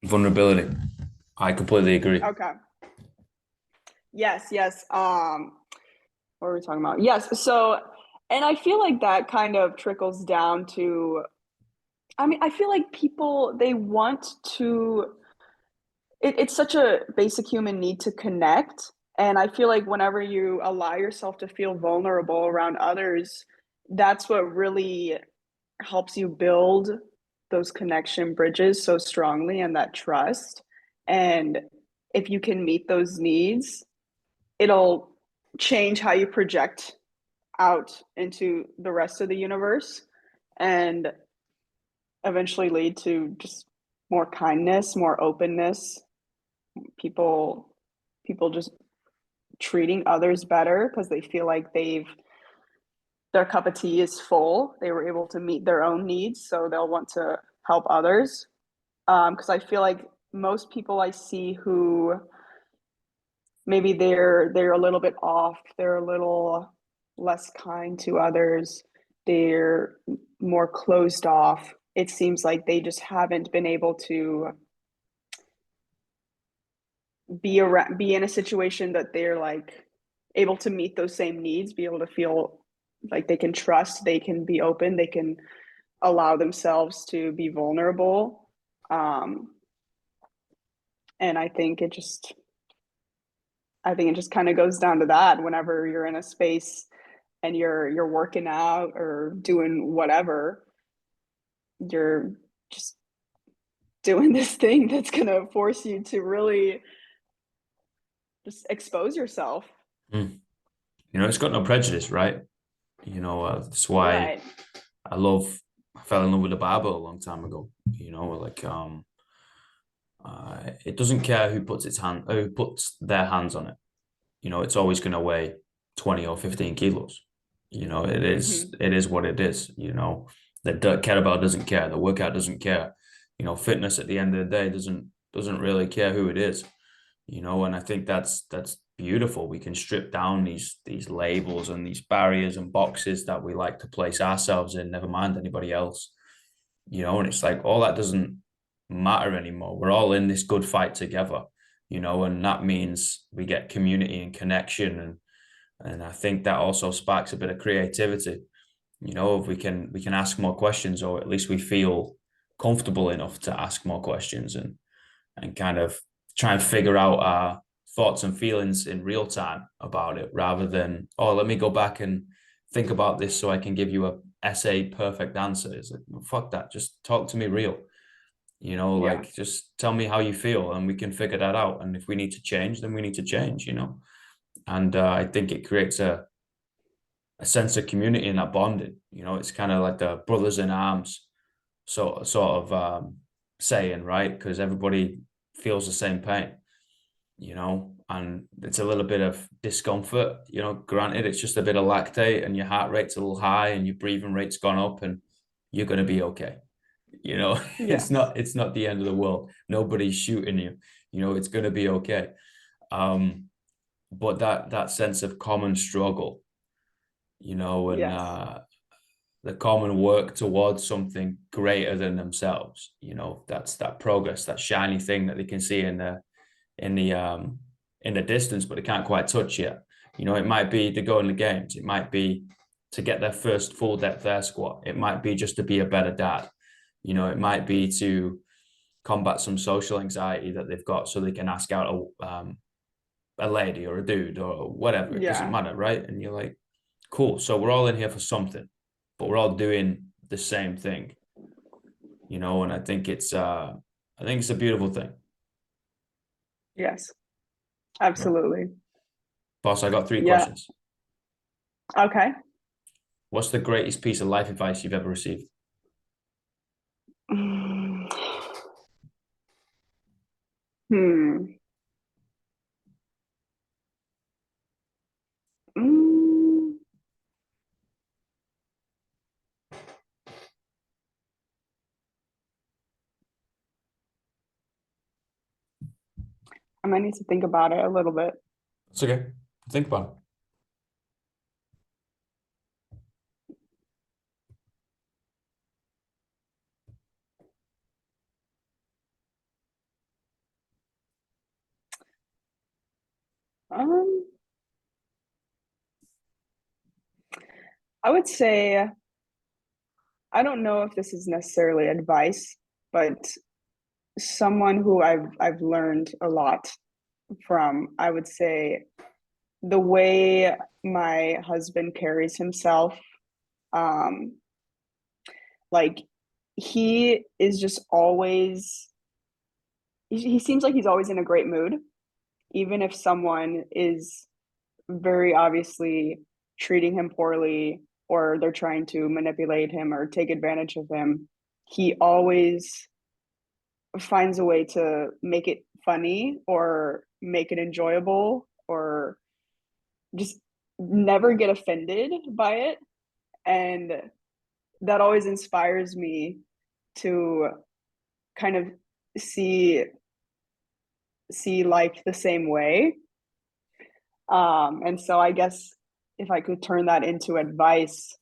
Vulnerability. I completely agree. Okay. Yes, yes. What were we talking about? Yes. So, and I feel like that kind of trickles down to, I mean, I feel like people, they want to, it's such a basic human need to connect. And I feel like whenever you allow yourself to feel vulnerable around others, that's what really helps you build those connection bridges so strongly and that trust. And if you can meet those needs, it'll change how you project out into the rest of the universe and eventually lead to just more kindness, more openness, people just treating others better because they feel like their cup of tea is full. They were able to meet their own needs, so they'll want to help others. Because I feel like most people I see who maybe they're a little bit off, they're a little less kind to others, they're more closed off. It seems like they just haven't been able to be in a situation that they're like able to meet those same needs, be able to feel like they can trust, they can be open, they can allow themselves to be vulnerable. Um, and I think it just kind of goes down to that whenever you're in a space and you're working out or doing whatever, you're just doing this thing that's going to force you to really just expose yourself. Mm. It's got no prejudice, right? That's why Right. I fell in love with the Bible a long time ago. It doesn't care who puts their hands on it. It's always going to weigh 20 or 15 kilos. It is, Hmm. it is what it is. The kettlebell doesn't care. The workout doesn't care. Fitness at the end of the day doesn't really care who it is. And I think that's beautiful. We can strip down these labels and these barriers and boxes that we like to place ourselves in, never mind anybody else. And it's like all that doesn't matter anymore. We're all in this good fight together, and that means we get community and connection, and I think that also sparks a bit of creativity. If we can ask more questions, or at least we feel comfortable enough to ask more questions, and kind of try and figure out our thoughts and feelings in real time about it, rather than, oh, let me go back and think about this so I can give you a essay perfect answer. It's like, well, fuck that. Just talk to me real. Yeah. Like, just tell me how you feel and we can figure that out. And if we need to change, then we need to change. And I think it creates a sense of community and that bonding. It's kind of like the brothers in arms sort of saying, right? Because everybody feels the same pain, and it's a little bit of discomfort. Granted, it's just a bit of lactate and your heart rate's a little high and your breathing rate's gone up, and you're going to be okay. it's Yes. not it's not the end of the world. Nobody's shooting you. It's going to be okay. um but that sense of common struggle, and Yes. the common work towards something greater than themselves, that's that progress, that shiny thing that they can see in the in the distance, but they can't quite touch yet. It might be to go in the games, it might be to get their first full depth air squat, it might be just to be a better dad, it might be to combat some social anxiety that they've got so they can ask out a lady or a dude or whatever. It doesn't Yeah. matter, right? And you're like, cool. So we're all in here for something, but we're all doing the same thing, and I think it's a beautiful thing. Yes. Yeah. Absolutely. Boss, I got three Yeah. questions. Okay. What's the greatest piece of life advice you've ever received? Mm. Hmm. Mm. I might need to think about it a little bit. It's okay. Think about it. Um, I would say I don't know if this is necessarily advice, but someone who I've learned a lot from, I would say the way my husband carries himself, um, like he is just always he seems like he's always in a great mood, even if someone is very obviously treating him poorly or they're trying to manipulate him or take advantage of him. He always finds a way to make it funny or make it enjoyable or just never get offended by it. And that always inspires me to kind of see see life the same way. And so I guess if I could turn that into advice,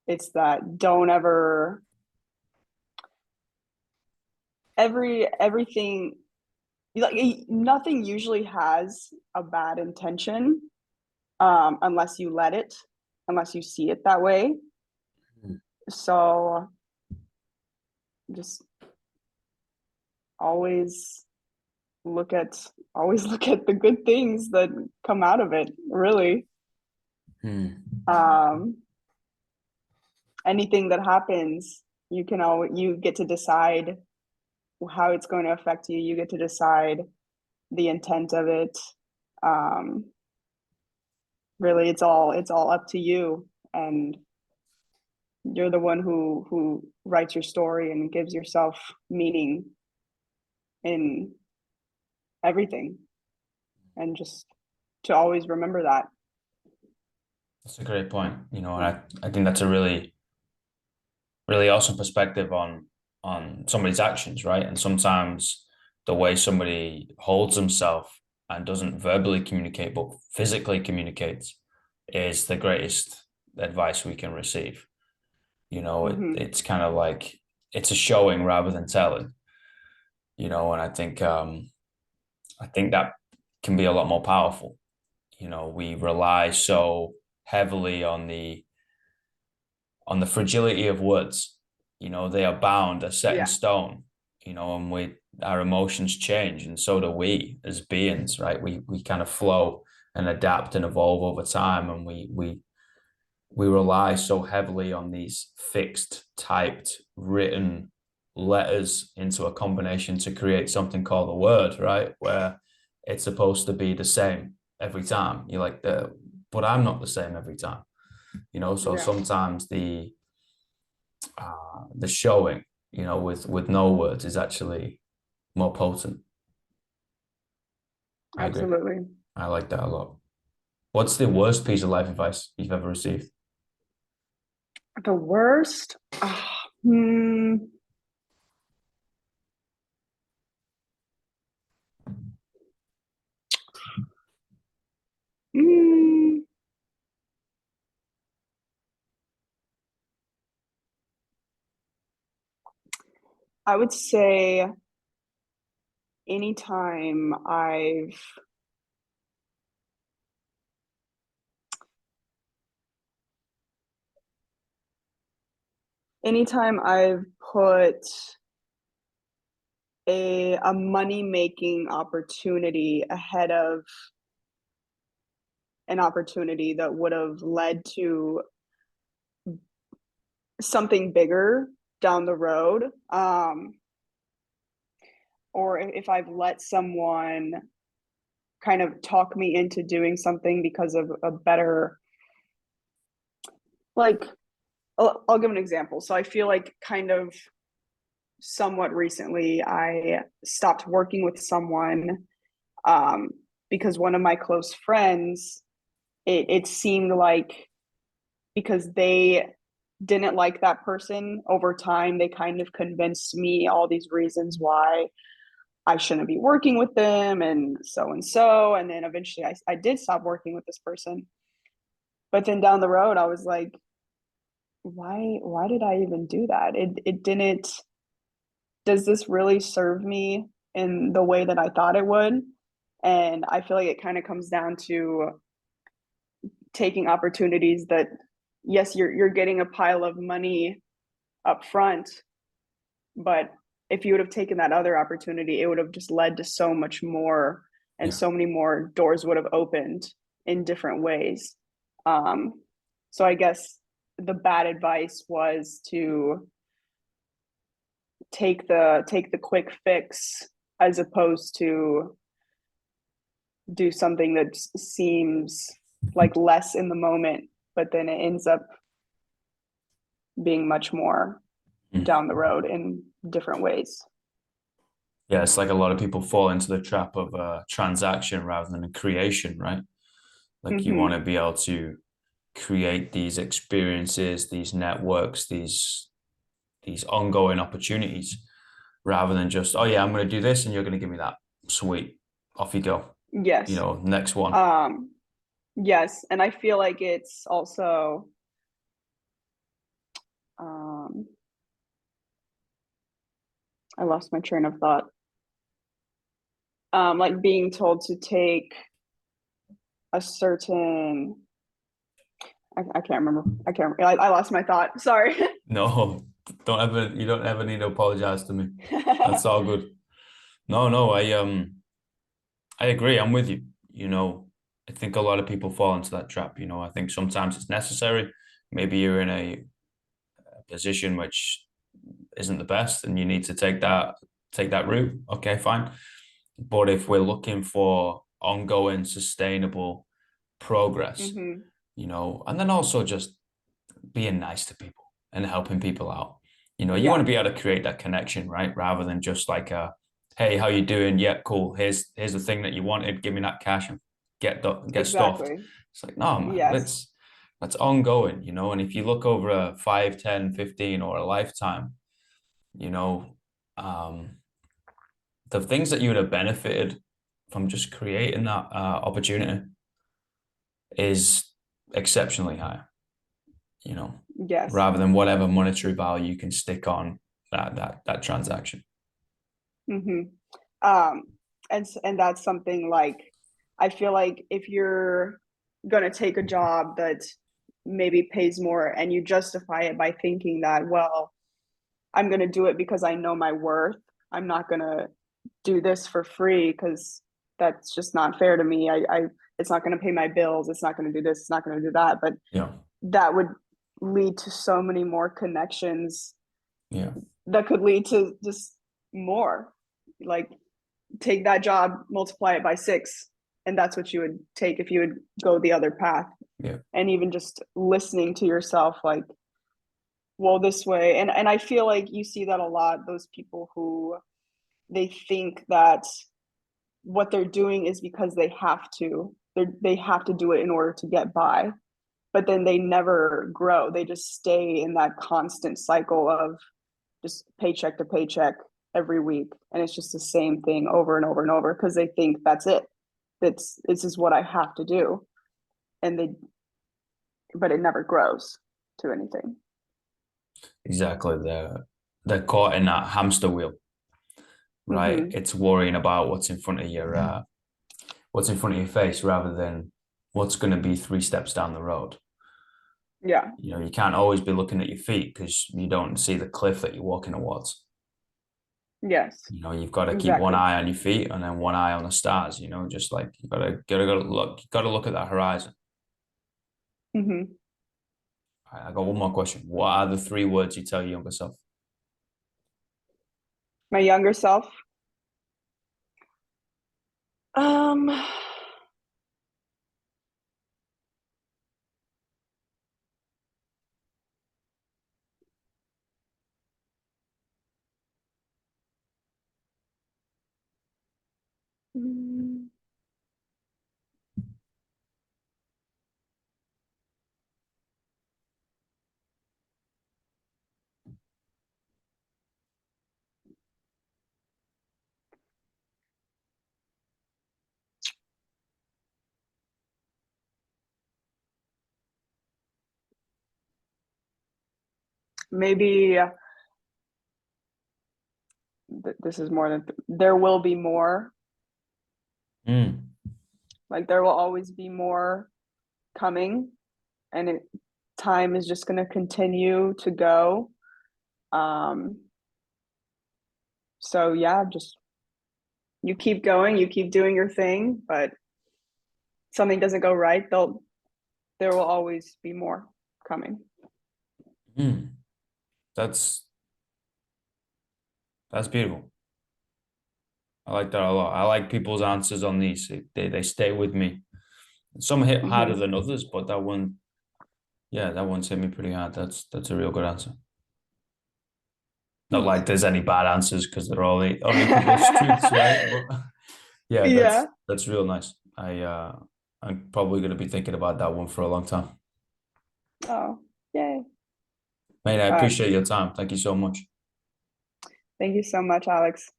it's that don't ever everything like nothing usually has a bad intention, unless you let it, unless you see it that way. So just always look at look at the good things that come out of it, really. Hmm. Um, anything that happens, you get to decide how it's going to affect you. You get to decide the intent of it. Um, really, it's all up to you, and you're the one who writes your story and gives yourself meaning in everything, and just to always remember that. That's a great point. And I think that's a really awesome perspective on somebody's actions, right? And sometimes the way somebody holds himself and doesn't verbally communicate but physically communicates is the greatest advice we can receive. Mm-hmm. It's kind of like it's a showing rather than telling, and I think that can be a lot more powerful. We rely so heavily on the fragility of words. They are bound, are set in Yeah, stone, and our emotions change, and so do we as beings, right? We kind of flow and adapt and evolve over time, and we rely so heavily on these fixed, typed, written letters into a combination to create something called a word, right? Where it's supposed to be the same every time. You're like but I'm not the same every time, so yeah, sometimes the showing, with no words is actually more potent. I agree. absolutely. I like that a lot. What's the worst piece of life advice you've ever received? The worst. Mm, I would say anytime I've anytime I've put a money making opportunity ahead of an opportunity that would have led to something bigger down the road, or if I've let someone kind of talk me into doing something because of a better, like, I'll give an example. So I feel like kind of somewhat recently I stopped working with someone, um, because one of my close friends, it seemed like because they didn't like that person over time, they kind of convinced me all these reasons why I shouldn't be working with them and so and so. And then eventually I did stop working with this person. But then down the road, I was like, why did I even do that? It didn't, does this really serve me in the way that I thought it would? And I feel like it kind of comes down to taking opportunities that, yes, you're getting a pile of money up front, but if you would have taken that other opportunity, it would have just led to so much more, and Yeah. so many more doors would have opened in different ways. Um, so I guess the bad advice was to take the quick fix as opposed to do something that seems like less in the moment, but then it ends up being much more Mm. down the road in different ways. Yeah, it's like a lot of people fall into the trap of a transaction rather than a creation, right? Like you want Mm-hmm. to be able to create these experiences, these networks, these ongoing opportunities, rather than just, oh yeah, I'm going to do this and you're going to give me that. Sweet, off you go. Yes. Next one. Um, yes. And I feel like it's also, um, I lost my train of thought. Like being told to take a certain, I can't remember. I can't, I lost my thought. Sorry. No, you don't ever need to apologize to me. That's all good. No, no, I agree. I'm with you. I think a lot of people fall into that trap. I think sometimes it's necessary. Maybe you're in a position which isn't the best and you need to take that route. Okay, fine. But if we're looking for ongoing sustainable progress, Mm-hmm. and then also just being nice to people and helping people out. You want to Yeah, be able to create that connection, right? Rather than just like hey, how you doing? Yeah, cool. Here's the thing that you wanted. Give me that cash and get stuffed. exactly. It's like, no, man, Yes. that's ongoing, and if you look over a 5, 10, 15, or a lifetime, you know, um, the things that you would have benefited from just creating that opportunity is exceptionally high, you know, Yes. rather than whatever monetary value you can stick on that transaction. Mm-hmm. Um, and that's something like I feel like if you're gonna take a job that maybe pays more and you justify it by thinking that, well, I'm gonna do it because I know my worth. I'm not gonna do this for free because that's just not fair to me. I it's not gonna pay my bills. It's not gonna do this. It's not gonna do that. But Yeah, that would lead to so many more connections yeah, that could lead to just more. Like take that job, multiply it by 6, and that's what you would take if you would go the other path. yeah, And even just listening to yourself, like, well, this way. And I feel like you see that a lot. Those people who they think that what they're doing is because they have to. They have to do it in order to get by. But then they never grow. They just stay in that constant cycle of just paycheck to paycheck every week, and it's just the same thing over and over and over because they think that's it. That's this is what I have to do, and they but it never grows to anything. exactly. They're caught in that hamster wheel, right? Mm-hmm. It's worrying about what's in front of your face rather than what's going to be 3 steps down the road. Yeah. You can't always be looking at your feet because you don't see the cliff that you're walking towards. Yes. You've got to keep one Exactly. eye on your feet and then one eye on the stars. Just like you got to look at that horizon. Mm-hmm. All right, I got one more question. What are the 3 words you tell your younger self? My younger self. Um. Maybe this is more than there will be more, Mm. Like there will always be more coming, and time is just going to continue to go. Um, so yeah, just you keep going, you keep doing your thing, but something doesn't go right, there will always be more coming. Mm. That's that's beautiful. I like that a lot. I like people's answers on these. They stay with me. Some hit harder Hmm. than others, but that one, yeah, that one's hit me pretty hard. That's a real good answer. Not like Thanks. there's any bad answers because they're all only people's truths, right? But yeah, Yeah. that's real nice. I'm probably gonna be thinking about that one for a long time. Oh, yay. Mate, I But appreciate your time. Thank you so much. thank you so much, Alex.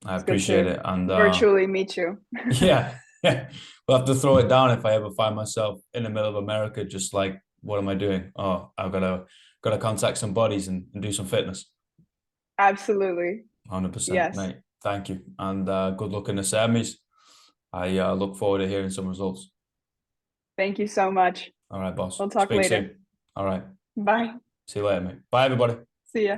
I It's good appreciate to it. And virtually meet you. yeah, yeah, we'll have to throw it down if I ever find myself in the middle of America, just like, what am I doing? Oh, I've gotta contact some buddies and do some fitness. Absolutely. 100%, Yes. mate. Thank you. And good luck in the semis. I look forward to hearing some results. Thank you so much. All right, boss. We'll talk Speak later. soon. All right. Bye. See you later, mate. Bye, everybody. See ya.